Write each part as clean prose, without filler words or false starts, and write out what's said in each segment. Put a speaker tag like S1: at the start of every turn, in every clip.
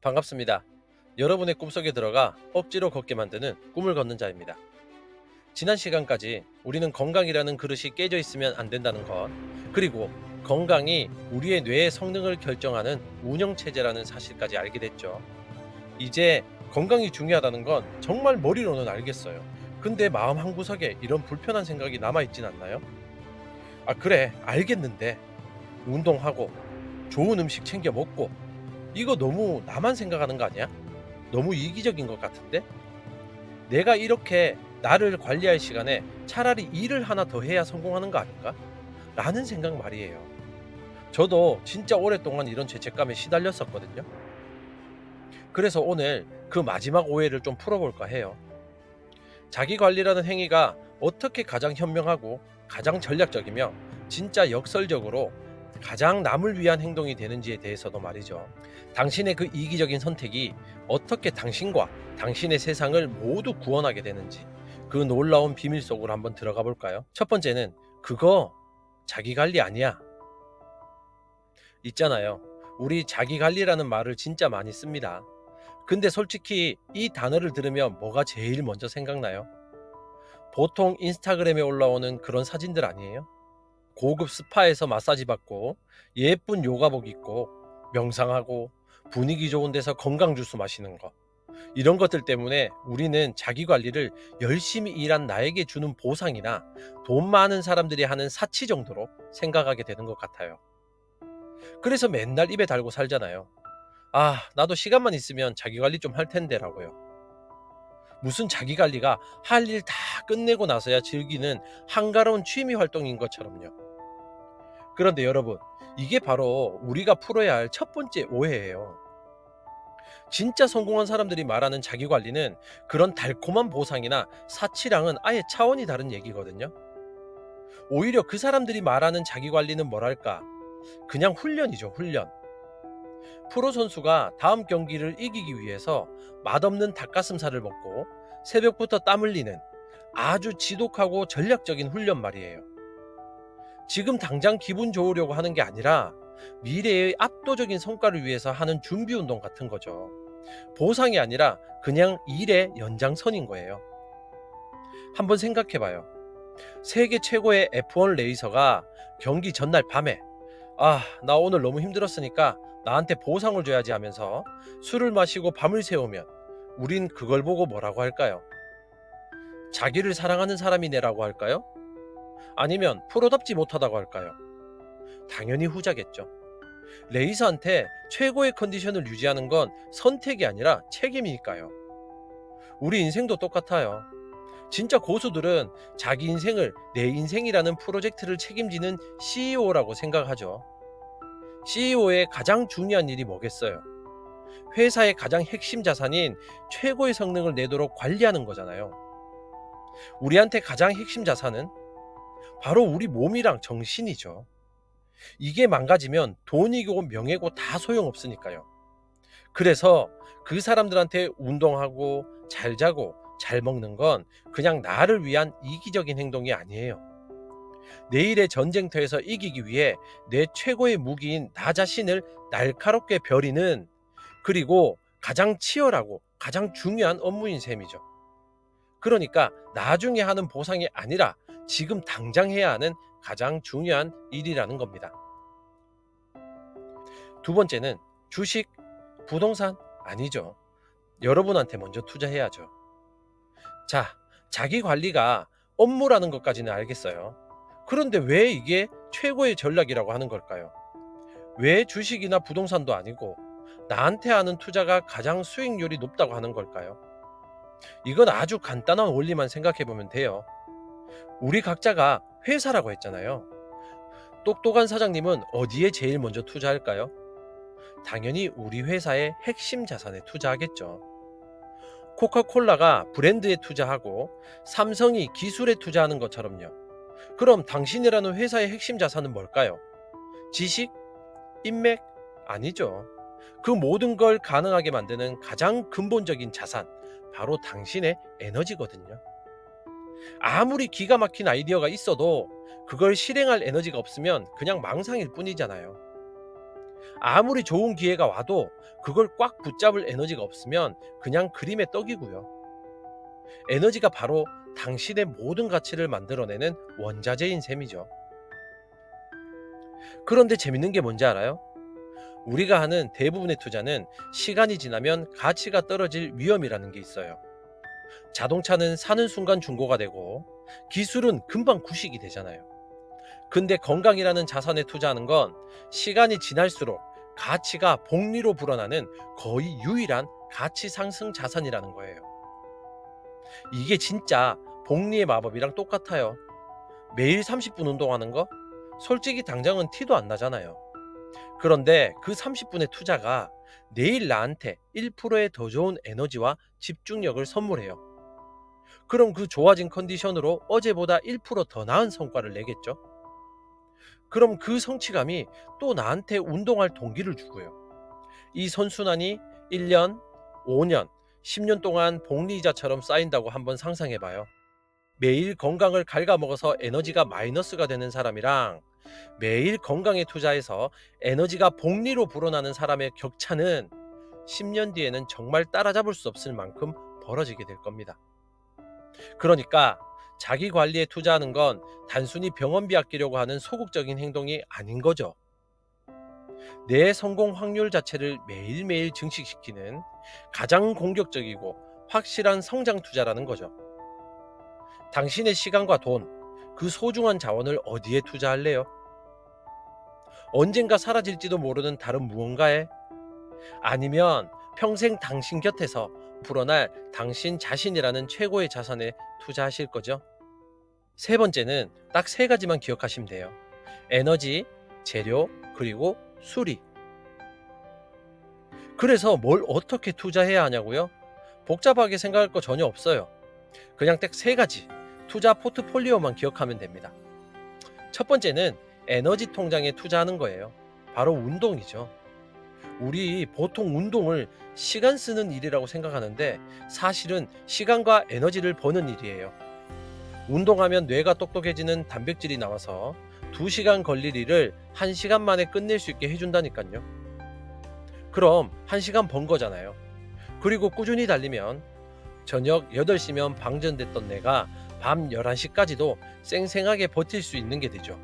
S1: 반갑습니다. 여러분의 꿈속에 들어가 억지로 걷게 만드는 꿈을 걷는 자입니다. 지난 시간까지 우리는 건강이라는 그릇이 깨져 있으면 안 된다는 것, 그리고 건강이 우리의 뇌의 성능을 결정하는 운영체제라는 사실까지 알게 됐죠. 이제 건강이 중요하다는 건 정말 머리로는 알겠어요. 근데 마음 한구석에 이런 불편한 생각이 남아있진 않나요? 아, 그래, 알겠는데. 운동하고, 좋은 음식 챙겨 먹고, 이거 너무 나만 생각하는 거 아니야? 너무 이기적인 것 같은데? 내가 이렇게 나를 관리할 시간에 차라리 일을 하나 더 해야 성공하는 거 아닐까? 라는 생각 말이에요. 저도 진짜 오랫동안 이런 죄책감에 시달렸었거든요. 그래서 오늘 그 마지막 오해를 좀 풀어볼까 해요. 자기 관리라는 행위가 어떻게 가장 현명하고 가장 전략적이며 진짜 역설적으로 가장 남을 위한 행동이 되는지에 대해서도 말이죠. 당신의 그 이기적인 선택이 어떻게 당신과 당신의 세상을 모두 구원하게 되는지 그 놀라운 비밀 속으로 한번 들어가 볼까요? 첫 번째는 그거 자기 관리 아니야. 있잖아요. 우리 자기 관리라는 말을 진짜 많이 씁니다. 근데 솔직히 이 단어를 들으면 뭐가 제일 먼저 생각나요? 보통 인스타그램에 올라오는 그런 사진들 아니에요? 고급 스파에서 마사지 받고 예쁜 요가복 입고 명상하고 분위기 좋은 데서 건강 주스 마시는 거. 이런 것들 때문에 우리는 자기 관리를 열심히 일한 나에게 주는 보상이나 돈 많은 사람들이 하는 사치 정도로 생각하게 되는 것 같아요. 그래서 맨날 입에 달고 살잖아요. 아, 나도 시간만 있으면 자기 관리 좀 할 텐데라고요. 무슨 자기 관리가 할 일 다 끝내고 나서야 즐기는 한가로운 취미 활동인 것처럼요. 그런데 여러분, 이게 바로 우리가 풀어야 할 첫 번째 오해예요. 진짜 성공한 사람들이 말하는 자기 관리는 그런 달콤한 보상이나 사치랑은 아예 차원이 다른 얘기거든요. 오히려 그 사람들이 말하는 자기 관리는 뭐랄까? 그냥 훈련이죠, 훈련. 프로 선수가 다음 경기를 이기기 위해서 맛없는 닭가슴살을 먹고 새벽부터 땀 흘리는 아주 지독하고 전략적인 훈련 말이에요. 지금 당장 기분 좋으려고 하는 게 아니라 미래의 압도적인 성과를 위해서 하는 준비 운동 같은 거죠. 보상이 아니라 그냥 일의 연장선인 거예요. 한번 생각해 봐요. 세계 최고의 F1 레이서가 경기 전날 밤에 아, 나 오늘 너무 힘들었으니까 나한테 보상을 줘야지 하면서 술을 마시고 밤을 새우면 우린 그걸 보고 뭐라고 할까요? 자기를 사랑하는 사람이네라고 할까요? 아니면 프로답지 못하다고 할까요? 당연히 후자겠죠. 레이서한테 최고의 컨디션을 유지하는 건 선택이 아니라 책임이니까요. 우리 인생도 똑같아요. 진짜 고수들은 자기 인생을 내 인생이라는 프로젝트를 책임지는 CEO라고 생각하죠. CEO의 가장 중요한 일이 뭐겠어요? 회사의 가장 핵심 자산인 최고의 성능을 내도록 관리하는 거잖아요. 우리한테 가장 핵심 자산은 바로 우리 몸이랑 정신이죠. 이게 망가지면 돈이고 명예고 다 소용없으니까요. 그래서 그 사람들한테 운동하고 잘 자고 잘 먹는 건 그냥 나를 위한 이기적인 행동이 아니에요. 내일의 전쟁터에서 이기기 위해 내 최고의 무기인 나 자신을 날카롭게 벼리는, 그리고 가장 치열하고 가장 중요한 업무인 셈이죠. 그러니까 나중에 하는 보상이 아니라 지금 당장 해야 하는 가장 중요한 일이라는 겁니다. 두 번째는 주식, 부동산 아니죠. 여러분한테 먼저 투자해야죠. 자, 자기 관리가 업무라는 것까지는 알겠어요. 그런데 왜 이게 최고의 전략이라고 하는 걸까요? 왜 주식이나 부동산도 아니고 나한테 하는 투자가 가장 수익률이 높다고 하는 걸까요? 이건 아주 간단한 원리만 생각해 보면 돼요. 우리 각자가 회사라고 했잖아요. 똑똑한 사장님은 어디에 제일 먼저 투자할까요? 당연히 우리 회사의 핵심 자산에 투자하겠죠. 코카콜라가 브랜드에 투자하고 삼성이 기술에 투자하는 것처럼요. 그럼 당신이라는 회사의 핵심 자산은 뭘까요? 지식? 인맥? 아니죠. 그 모든 걸 가능하게 만드는 가장 근본적인 자산, 바로 당신의 에너지거든요. 아무리 기가 막힌 아이디어가 있어도 그걸 실행할 에너지가 없으면 그냥 망상일 뿐이잖아요. 아무리 좋은 기회가 와도 그걸 꽉 붙잡을 에너지가 없으면 그냥 그림의 떡이고요. 에너지가 바로 당신의 모든 가치를 만들어내는 원자재인 셈이죠. 그런데 재밌는 게 뭔지 알아요? 우리가 하는 대부분의 투자는 시간이 지나면 가치가 떨어질 위험이라는 게 있어요. 자동차는 사는 순간 중고가 되고 기술은 금방 구식이 되잖아요. 근데 건강이라는 자산에 투자하는 건 시간이 지날수록 가치가 복리로 불어나는 거의 유일한 가치 상승 자산이라는 거예요. 이게 진짜 복리의 마법이랑 똑같아요. 매일 30분 운동하는 거? 솔직히 당장은 티도 안 나잖아요. 그런데 그 30분의 투자가 내일 나한테 1%의 더 좋은 에너지와 집중력을 선물해요. 그럼 그 좋아진 컨디션으로 어제보다 1%더 나은 성과를 내겠죠? 그럼 그 성취감이 또 나한테 운동할 동기를 주고요. 이 선순환이 1년, 5년, 10년 동안 복리이자처럼 쌓인다고 한번 상상해봐요. 매일 건강을 갉아먹어서 에너지가 마이너스가 되는 사람이랑 매일 건강에 투자해서 에너지가 복리로 불어나는 사람의 격차는 10년 뒤에는 정말 따라잡을 수 없을 만큼 벌어지게 될 겁니다. 그러니까 자기 관리에 투자하는 건 단순히 병원비 아끼려고 하는 소극적인 행동이 아닌 거죠. 내 성공 확률 자체를 매일매일 증식시키는 가장 공격적이고 확실한 성장 투자라는 거죠. 당신의 시간과 돈, 그 소중한 자원을 어디에 투자할래요? 언젠가 사라질지도 모르는 다른 무언가에? 아니면 평생 당신 곁에서 불어날 당신 자신이라는 최고의 자산에 투자하실 거죠? 세 번째는 딱 세 가지만 기억하시면 돼요. 에너지, 재료, 그리고 수리. 그래서 뭘 어떻게 투자해야 하냐고요? 복잡하게 생각할 거 전혀 없어요. 그냥 딱 세 가지 투자 포트폴리오만 기억하면 됩니다. 첫 번째는 에너지 통장에 투자하는 거예요. 바로 운동이죠. 우리 보통 운동을 시간 쓰는 일이라고 생각하는데 사실은 시간과 에너지를 버는 일이에요. 운동하면 뇌가 똑똑해지는 단백질이 나와서 2시간 걸릴 일을 1시간 만에 끝낼 수 있게 해준다니까요. 그럼 1시간 번 거잖아요. 그리고 꾸준히 달리면 저녁 8시면 방전됐던 뇌가 밤 11시까지도 쌩쌩하게 버틸 수 있는 게 되죠.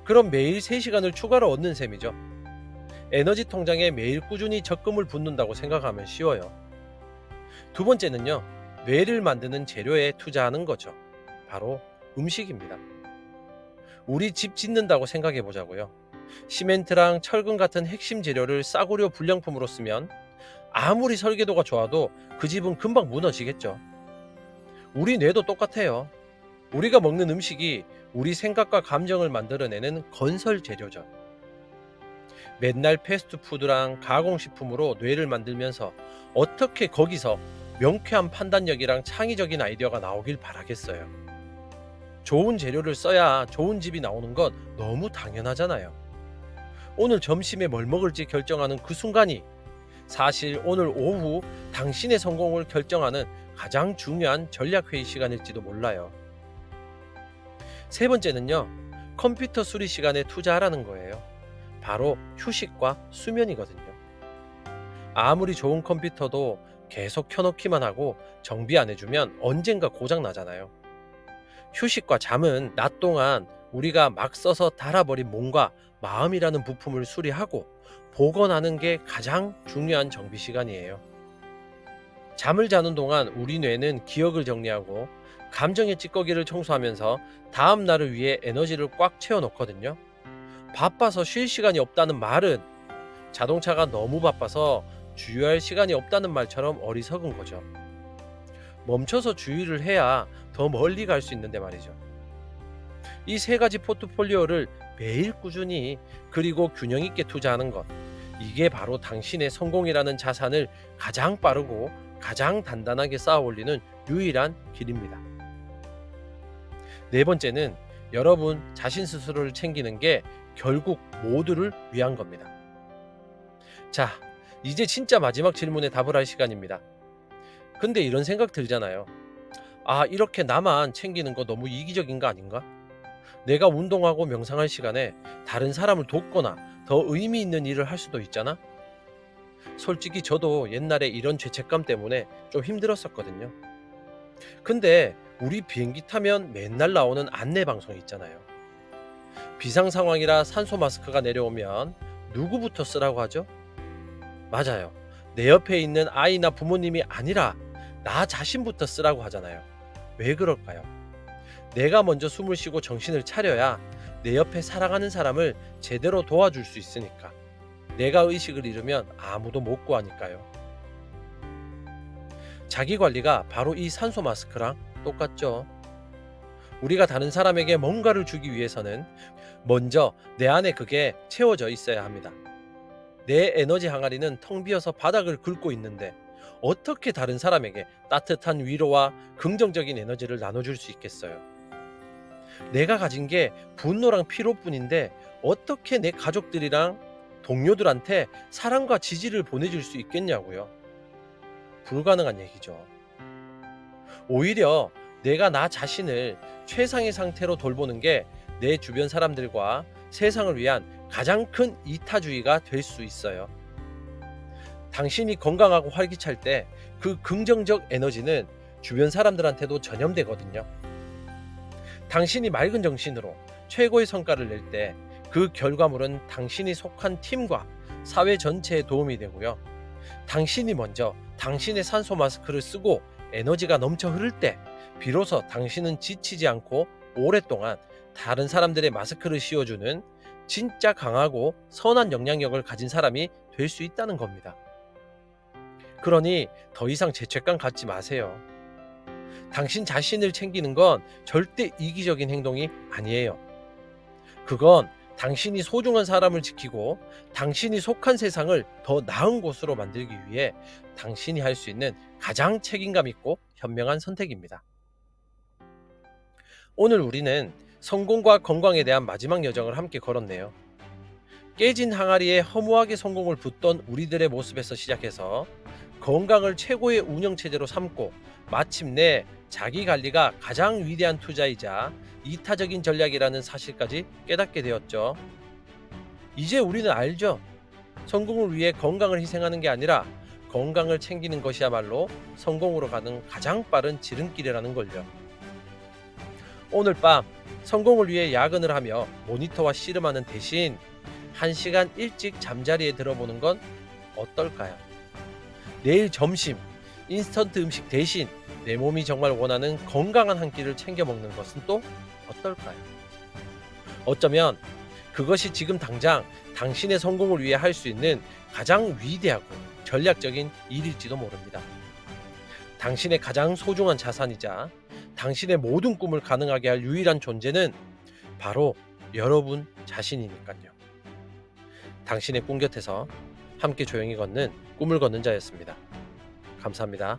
S1: 그럼 매일 3시간을 추가로 얻는 셈이죠. 에너지 통장에 매일 꾸준히 적금을 붓는다고 생각하면 쉬워요. 두 번째는요, 뇌를 만드는 재료에 투자하는 거죠. 바로 음식입니다. 우리 집 짓는다고 생각해 보자고요. 시멘트랑 철근 같은 핵심 재료를 싸구려 불량품으로 쓰면 아무리 설계도가 좋아도 그 집은 금방 무너지겠죠. 우리 뇌도 똑같아요. 우리가 먹는 음식이 우리 생각과 감정을 만들어내는 건설 재료죠. 맨날 패스트푸드랑 가공식품으로 뇌를 만들면서 어떻게 거기서 명쾌한 판단력이랑 창의적인 아이디어가 나오길 바라겠어요. 좋은 재료를 써야 좋은 집이 나오는 건 너무 당연하잖아요. 오늘 점심에 뭘 먹을지 결정하는 그 순간이 사실 오늘 오후 당신의 성공을 결정하는 가장 중요한 전략회의 시간일지도 몰라요. 세 번째는요, 컴퓨터 수리 시간에 투자하라는 거예요. 바로 휴식과 수면이거든요. 아무리 좋은 컴퓨터도 계속 켜놓기만 하고 정비 안 해주면 언젠가 고장 나잖아요. 휴식과 잠은 낮 동안 우리가 막 써서 닳아버린 몸과 마음이라는 부품을 수리하고 복원하는 게 가장 중요한 정비 시간이에요. 잠을 자는 동안 우리 뇌는 기억을 정리하고 감정의 찌꺼기를 청소하면서 다음 날을 위해 에너지를 꽉 채워 놓거든요. 바빠서 쉴 시간이 없다는 말은 자동차가 너무 바빠서 주유할 시간이 없다는 말처럼 어리석은 거죠. 멈춰서 주유를 해야 더 멀리 갈 수 있는데 말이죠. 이 세 가지 포트폴리오를 매일 꾸준히 그리고 균형 있게 투자하는 것, 이게 바로 당신의 성공이라는 자산을 가장 빠르고 가장 단단하게 쌓아 올리는 유일한 길입니다. 네 번째는 여러분 자신 스스로를 챙기는 게 결국 모두를 위한 겁니다. 자, 이제 진짜 마지막 질문에 답을 할 시간입니다. 근데 이런 생각 들잖아요. 아, 이렇게 나만 챙기는 거 너무 이기적인 거 아닌가? 내가 운동하고 명상할 시간에 다른 사람을 돕거나 더 의미 있는 일을 할 수도 있잖아? 솔직히 저도 옛날에 이런 죄책감 때문에 좀 힘들었었거든요. 근데 우리 비행기 타면 맨날 나오는 안내 방송이 있잖아요. 비상 상황이라 산소 마스크가 내려오면 누구부터 쓰라고 하죠? 맞아요. 내 옆에 있는 아이나 부모님이 아니라 나 자신부터 쓰라고 하잖아요. 왜 그럴까요? 내가 먼저 숨을 쉬고 정신을 차려야 내 옆에 사랑하는 사람을 제대로 도와줄 수 있으니까. 내가 의식을 잃으면 아무도 못 구하니까요. 자기 관리가 바로 이 산소 마스크랑 똑같죠. 우리가 다른 사람에게 뭔가를 주기 위해서는 먼저 내 안에 그게 채워져 있어야 합니다. 내 에너지 항아리는 텅 비어서 바닥을 긁고 있는데 어떻게 다른 사람에게 따뜻한 위로와 긍정적인 에너지를 나눠줄 수 있겠어요? 내가 가진 게 분노랑 피로뿐인데 어떻게 내 가족들이랑 동료들한테 사랑과 지지를 보내줄 수 있겠냐고요. 불가능한 얘기죠. 오히려 내가 나 자신을 최상의 상태로 돌보는 게 내 주변 사람들과 세상을 위한 가장 큰 이타주의가 될 수 있어요. 당신이 건강하고 활기찰 때 그 긍정적 에너지는 주변 사람들한테도 전염되거든요. 당신이 맑은 정신으로 최고의 성과를 낼 때 그 결과물은 당신이 속한 팀과 사회 전체에 도움이 되고요. 당신이 먼저 당신의 산소 마스크를 쓰고 에너지가 넘쳐 흐를 때 비로소 당신은 지치지 않고 오랫동안 다른 사람들의 마스크를 씌워주는 진짜 강하고 선한 영향력을 가진 사람이 될 수 있다는 겁니다. 그러니 더 이상 죄책감 갖지 마세요. 당신 자신을 챙기는 건 절대 이기적인 행동이 아니에요. 그건 당신이 소중한 사람을 지키고 당신이 속한 세상을 더 나은 곳으로 만들기 위해 당신이 할 수 있는 가장 책임감 있고 현명한 선택입니다. 오늘 우리는 성공과 건강에 대한 마지막 여정을 함께 걸었네요. 깨진 항아리에 허무하게 성공을 붓던 우리들의 모습에서 시작해서 건강을 최고의 운영체제로 삼고 마침내 자기 관리가 가장 위대한 투자이자 이타적인 전략이라는 사실까지 깨닫게 되었죠. 이제 우리는 알죠. 성공을 위해 건강을 희생하는 게 아니라 건강을 챙기는 것이야말로 성공으로 가는 가장 빠른 지름길이라는 걸요. 오늘 밤 성공을 위해 야근을 하며 모니터와 씨름하는 대신 1시간 일찍 잠자리에 들어보는 건 어떨까요? 내일 점심 인스턴트 음식 대신 내 몸이 정말 원하는 건강한 한 끼를 챙겨 먹는 것은 또 어떨까요? 어쩌면 그것이 지금 당장 당신의 성공을 위해 할 수 있는 가장 위대하고 전략적인 일일지도 모릅니다. 당신의 가장 소중한 자산이자 당신의 모든 꿈을 가능하게 할 유일한 존재는 바로 여러분 자신이니까요. 당신의 꿈 곁에서 함께 조용히 걷는 꿈을 걷는 자였습니다. 감사합니다.